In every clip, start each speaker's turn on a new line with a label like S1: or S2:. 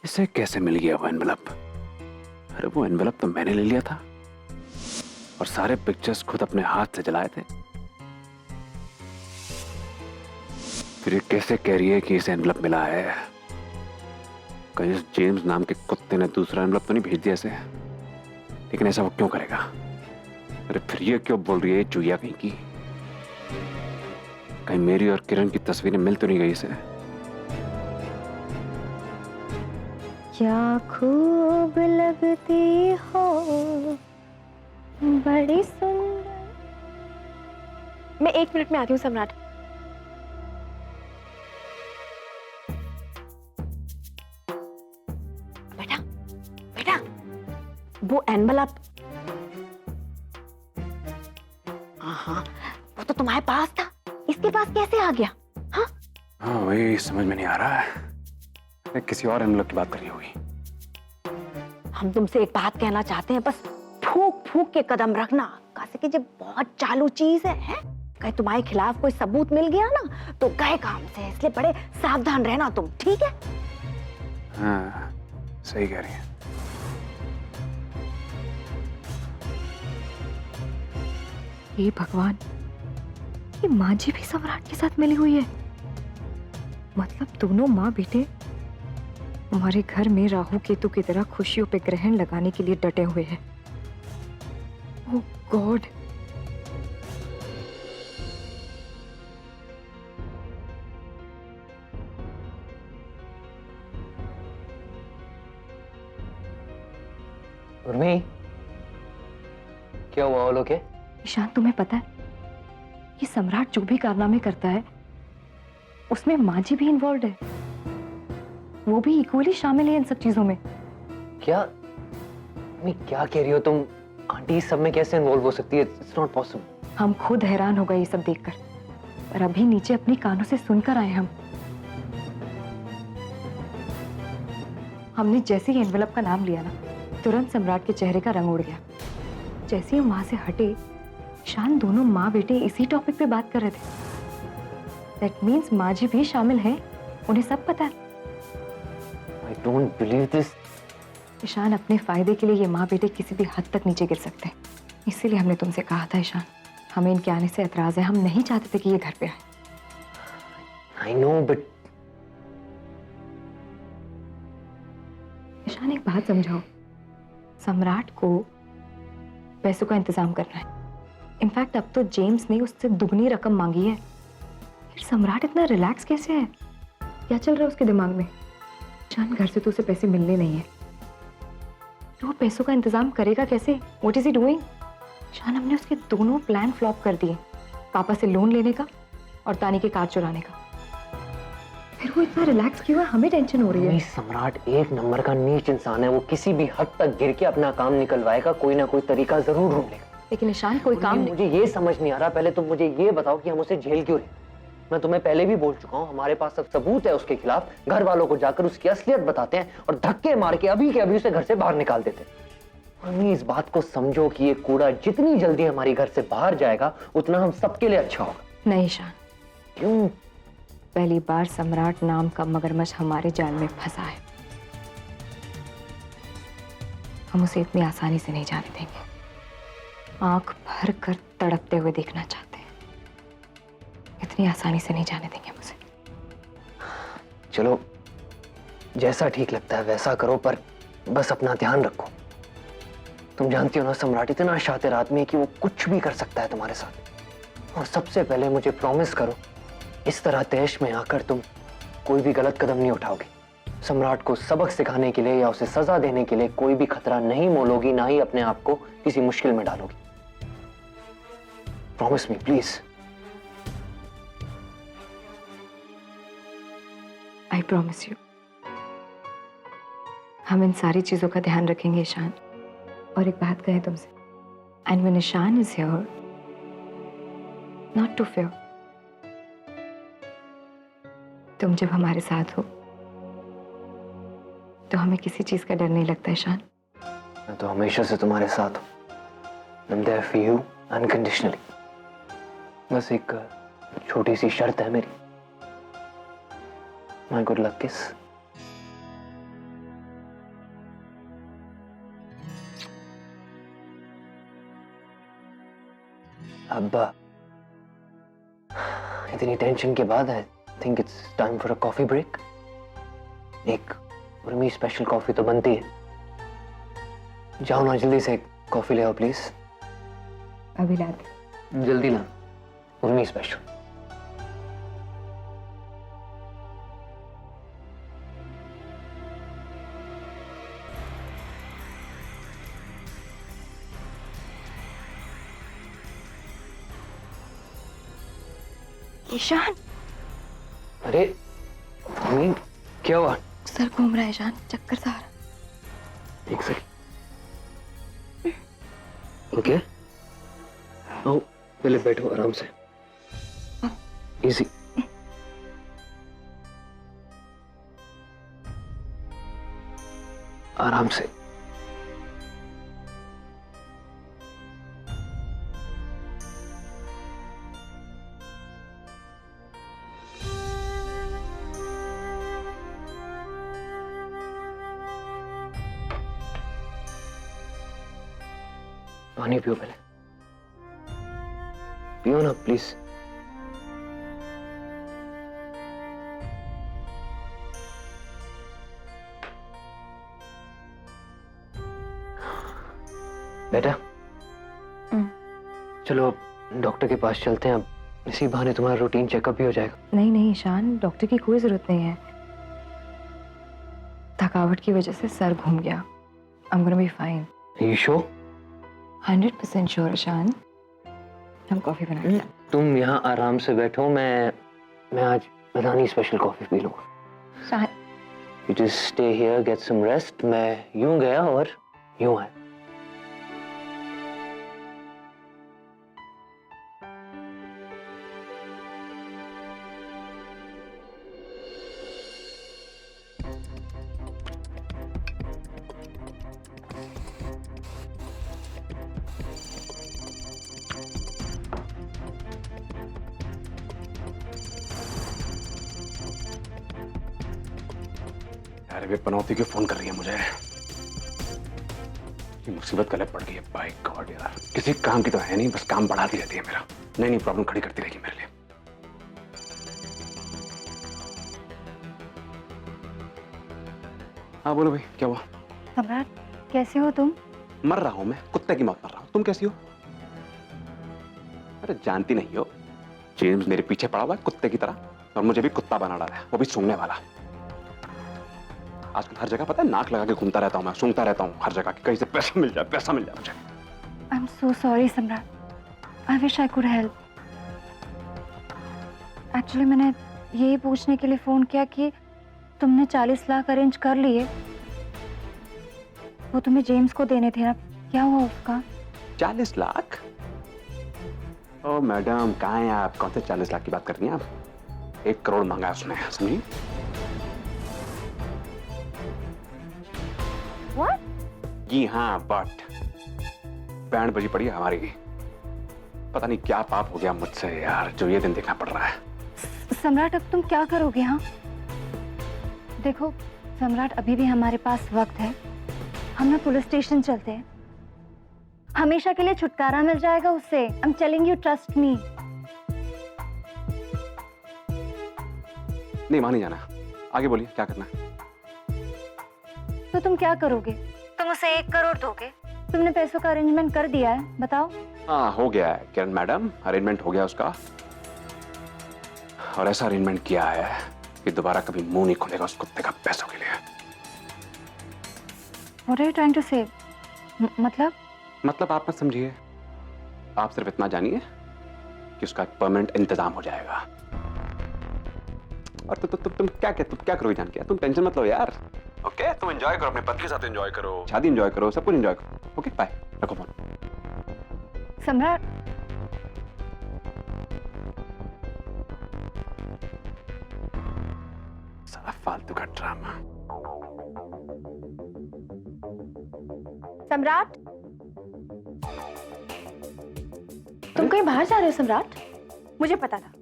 S1: इसे कैसे मिल गया वो एनवेलप? अरे वो एनवेलप तो मैंने ले लिया था और सारे पिक्चर्स खुद अपने हाथ से जलाए थे। फिर ये कैसे कह रही है कि इसे एनवेलप मिला है? कहीं इस जेम्स नाम के कुत्ते ने दूसरा एनवेलप तो नहीं भेज दिया इसे? लेकिन ऐसा वो क्यों करेगा? अरे फिर ये क्यों बोल रही है चुईया कहीं की? कहीं मेरी और किरण की तस्वीरें मिल तो नहीं गई इसे?
S2: क्या खूब लगती हो, बड़ी सुंदर। मैं 1 मिनट में आती हूँ सम्राट। बेटा बेटा, वो एनवेलप, हाँ वो तो तुम्हारे पास था, इसके पास कैसे आ गया? हाँ
S1: हाँ वही समझ में नहीं आ रहा है। किसी और एनवेलप की बात कर रही होगी।
S2: हम तुमसे एक बात कहना चाहते हैं, बस फूक फूक के कदम रखना, कैसे कि ये बहुत चालू चीज है? कहीं तुम्हारे खिलाफ कोई सबूत मिल गया ना तो गए काम से, इसलिए बड़े सावधान रहना तुम, ठीक है?
S1: हाँ सही कह रही है।
S2: हे भगवान, ये माँ जी भी सम्राट के साथ मिली हुई है। मतलब दोनों माँ बेटे हमारे घर में राहु केतु की तरह खुशियों पे ग्रहण लगाने के लिए डटे हुए हैं। ओह गॉड।
S3: उर्मी, क्या हुआ? लोग
S2: ईशान, तुम्हें पता है कि सम्राट जो भी कारनामे करता है उसमें माँ जी भी इन्वॉल्व है। वो भी इक्वली शामिल है इन सब चीजों में।
S3: क्या क्या कह रही हो तुम? आंटी इस सब में कैसे इन्वॉल्व हो सकती है? It's not possible.
S2: हम खुद हैरान हो गए ये सब देखकर, और अभी नीचे अपनी कानों से सुनकर आए हम। हमने जैसे ही एनवेलप का नाम लिया ना, तुरंत सम्राट के चेहरे का रंग उड़ गया। जैसे ही हम वहां से हटे, ईशान दोनों माँ बेटे इसी टॉपिक पे बात कर रहे थे। दैट मीन्स माँ जी भी शामिल है, उन्हें सब पता है।
S3: I don't believe this.
S2: Ishan, अपने फायदे के लिए ये माँ बेटे किसी भी हद तक नीचे गिर सकते हैं, इसीलिए हमने तुमसे कहा था ईशान, हमें इनके आने से एतराज है, हम नहीं चाहते थे कि ये घर पे आए।
S3: I know, but
S2: ईशान एक बात समझाओ, सम्राट को पैसों का इंतजाम करना है। इनफैक्ट अब तो जेम्स ने उससे दुगनी रकम मांगी है। फिर सम्राट इतना रिलैक्स कैसे है? क्या चल रहा है उसके दिमाग में? ईशान, घर से तो उसे पैसे मिलने नहीं है, तो वो पैसों का इंतजाम करेगा कैसे? What is he doing? Ishaan, हमने उसके दोनों प्लान फ्लॉप कर दिए, पापा से लोन लेने का और तानी के कार चुराने का। फिर वो इतना रिलैक्स क्यों है? हमें टेंशन हो रही है।
S3: सम्राट एक नंबर का नीच इंसान है। वो किसी भी हद तक गिर के अपना काम निकलवाएगा, कोई ना कोई तरीका जरूर ढूंढ लेगा।
S2: लेकिन ईशान, कोई काम
S3: मुझे ये समझ नहीं आ रहा। पहले तुम मुझे ये बताओ कि हम उसे झेल क्यों रहे? मैं तुम्हें पहले भी बोल चुका हूँ, हमारे पास सब सबूत है उसके खिलाफ। घर वालों को जाकर उसकी असलियत बताते हैं और धक्के मार के अभी के अभी उसे घर से बाहर निकाल देते हैं। मम्मी, इस बात को समझो कि ये कूड़ा जितनी जल्दी हमारे घर से बाहर जाएगा उतना हम सबके लिए अच्छा होगा।
S2: नहीं ईशान।
S3: क्यों?
S2: पहली बार सम्राट नाम का मगरमच्छ हमारे जाल में फंसा है। हम उसे इतनी आसानी से नहीं जाने देंगे। आंख भर कर तड़पते हुए देखना चाहते हैं, इतनी आसानी से नहीं जाने देंगे हम उसे।
S3: चलो, जैसा ठीक लगता है वैसा करो, पर बस अपना ध्यान रखो। तुम जानती हो ना, सम्राट इतना शातिर आदमी है कि वो कुछ भी कर सकता है तुम्हारे साथ। और सबसे पहले मुझे प्रॉमिस करो, इस तरह तैश में आकर तुम कोई भी गलत कदम नहीं उठाओगी। सम्राट को सबक सिखाने के लिए या उसे सजा देने के लिए कोई भी खतरा नहीं मोलोगी, ना ही अपने आप को किसी मुश्किल में डालोगी। Promise me please.
S2: I promise you. हम इन सारी चीजों का ध्यान रखेंगे ईशान। और एक बात कहें तुमसे, and when Ishaan is here, not to fear. तुम जब हमारे साथ हो तो हमें किसी चीज का डर नहीं लगता ईशान।
S3: मैं तो हमेशा से तुम्हारे साथ हूं। I'm there for you unconditionally. बस एक छोटी सी शर्त है मेरी। My good luck kiss. अब इतनी टेंशन के बाद I think it's time for a coffee break. एक उर्मी स्पेशल कॉफी तो बनती है। जाओ ना, जल्दी से कॉफी ले आओ प्लीज।
S2: अभी लाते।
S3: जल्दी ला, उर्मी स्पेशल।
S2: ईशान,
S3: अरे उर्मी, क्या हुआ?
S2: सर घूम रहा है ईशान, चक्कर सा आ रहा।
S3: एक सेकंड। ओके, आओ पहले बैठो आराम से। इजी। आराम से। पानी पियो पहले, पियो ना प्लीज। बेटा चलो डॉक्टर के पास चलते हैं। अब इसी बहाने तुम्हारा रूटीन चेकअप भी हो जाएगा।
S2: नहीं नहीं ईशान, डॉक्टर की कोई जरूरत नहीं है। थकावट की वजह से सर घूम गया। I'm gonna be fine.
S3: You sure?
S2: 100% sure Ishaan. हम कॉफी बनाते हैं।
S3: तुम यहाँ आराम से बैठो, मैं आज रानी स्पेशल कॉफी पी लूंगा। You just stay here, get some rest। मैं यूं गया और यूं आया।
S1: अरे वे पनौती क्यों फोन कर रही है मुझे? ये मुसीबत गले पड़ गई है। बाय गॉड यार, किसी काम की तो है नहीं, बस काम बढ़ाती रहती है मेरा। नई नई प्रॉब्लम खड़ी करती रहेगी मेरे लिए। हाँ बोलो भाई, क्या हुआ?
S2: सम्राट, कैसे हो तुम?
S1: मर रहा हूं मैं, कुत्ते की मौत मर रहा हूं। तुम कैसी हो? अरे जानती नहीं हो, जेम्स मेरे पीछे पड़ा हुआ है कुत्ते की तरह, और मुझे भी कुत्ता बना डाला है, वो भी सूंघने वाला। आजकल हर जगह पता है नाक लगा के घूमता रहता हूँ मैं, सूंघता रहता हूँ हर जगह कि कहीं से पैसा मिल जाए, पैसा मिल जाए मुझे।
S2: I'm so sorry सम्राट। I wish I could help। Actually मैंने यही पूछने के लिए फोन किया कि तुमने 40 लाख अरेंज कर लिए, वो तुम्हें जेम्स को देने थे ना, क्या हुआ उसका?
S1: 40 लाख? ओ मैडम, कहाँ हैं आप? कौन से 40 लाख की बात कर रही हैं आप? 1 करोड़ मांगा है उसने, समझी?
S2: What?
S1: जी हाँ, बट बैंड बजी पड़ी है हमारी। पता नहीं क्या पाप हो गया मुझसे यार, जो ये दिन देखना पड़ रहा है।
S2: सम्राट, अब तुम क्या करोगे? हाँ देखो सम्राट, अभी भी हमारे पास वक्त है। हम ना पुलिस स्टेशन चलते हैं, हमेशा के लिए छुटकारा मिल जाएगा उससे। I'm telling you, trust me।
S1: नहीं, वहां नहीं जाना। आगे बोलिए, क्या करना है?
S2: तो तुम क्या करोगे? तुम उसे 1 करोड़ दोगे? तुमने पैसों का अरेंजमेंट कर दिया है, बताओ।
S1: हाँ हो गया है किरण मैडम, अरेंजमेंट हो गया उसका, और ऐसा अरेंजमेंट किया है कि दोबारा कभी मुंह नहीं खोलेगा उस कुत्ते का पैसों के लिए।
S2: What are you trying to say? मतलब
S1: आप मत समझिए, आप सिर्फ इतना जानिए कि उसका एक परमानेंट इंतजाम हो जाएगा। और तुम क्या करोगे जान के? तुम टेंशन मत लो यार। ओके, तुम एंजॉय करो, अपने पति के साथ एंजॉय करो, शादी एंजॉय करो, सब कुछ एंजॉय करो। ओके बाय, रखो फोन।
S2: सम्राट,
S1: साला फालतू का ड्रामा।
S2: सम्राट, तुम कहीं बाहर जा रहे हो? सम्राट, मुझे पता था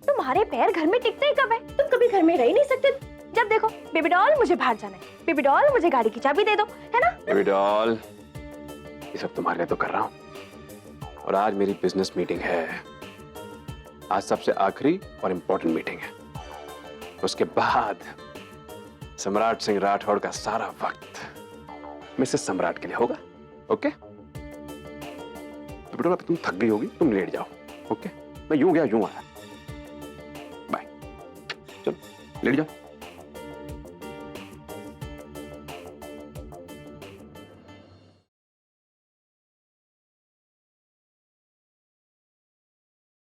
S2: तुम्हारे पैर घर में टिकते ही कब है। तुम कभी घर में रह ही नहीं सकते। जब देखो बेबी डॉल, मुझे बाहर जाना है, बेबी डॉल मुझे गाड़ी की चाबी दे दो, है ना?
S1: बेबी डॉल, ये सब तुम्हारे लिए तो कर रहा हूँ। और आज मेरी बिजनेस मीटिंग है। आज सबसे आखिरी और इंपॉर्टेंट मीटिंग है। उसके बाद सम्राट सिंह राठौड़ का सारा वक्त मिसेस सम्राट के लिए होगा। ओके? तो बेटा तुम थक गई होगी, तुम लेट जाओ। ओके? मैं यूं गया यूं आया। बाय। चलो लेट जाओ।